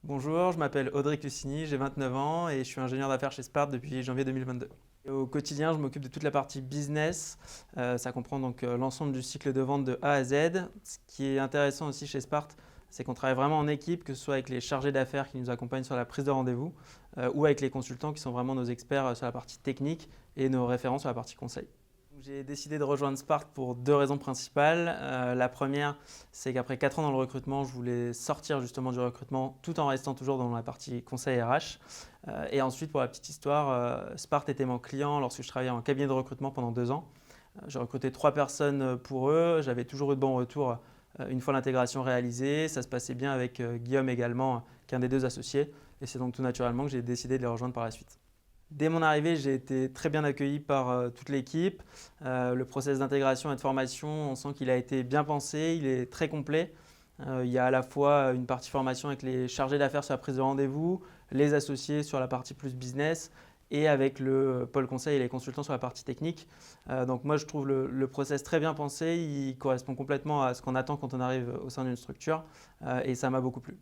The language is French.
Bonjour, je m'appelle Audrey Lucini, j'ai 29 ans et je suis ingénieur d'affaires chez Spart depuis janvier 2022. Et au quotidien, je m'occupe de toute la partie business. Ça comprend donc l'ensemble du cycle de vente de A à Z. Ce qui est intéressant aussi chez Spart, c'est qu'on travaille vraiment en équipe, que ce soit avec les chargés d'affaires qui nous accompagnent sur la prise de rendez-vous ou avec les consultants qui sont vraiment nos experts sur la partie technique et nos référents sur la partie conseil. J'ai décidé de rejoindre Spart pour deux raisons principales. La première, c'est qu'après 4 ans dans le recrutement, je voulais sortir justement du recrutement tout en restant toujours dans la partie conseil RH. Et ensuite, pour la petite histoire, Spart était mon client lorsque je travaillais en cabinet de recrutement pendant 2 ans. J'ai recruté 3 personnes pour eux. J'avais toujours eu de bons retours une fois l'intégration réalisée. Ça se passait bien avec Guillaume également, qui est un des deux associés. Et c'est donc tout naturellement que j'ai décidé de les rejoindre par la suite. Dès mon arrivée, j'ai été très bien accueilli par toute l'équipe. Le process d'intégration et de formation, on sent qu'il a été bien pensé, il est très complet. Il y a à la fois une partie formation avec les chargés d'affaires sur la prise de rendez-vous, les associés sur la partie plus business et avec le pôle conseil et les consultants sur la partie technique. Donc moi, je trouve le process très bien pensé, il correspond complètement à ce qu'on attend quand on arrive au sein d'une structure et ça m'a beaucoup plu.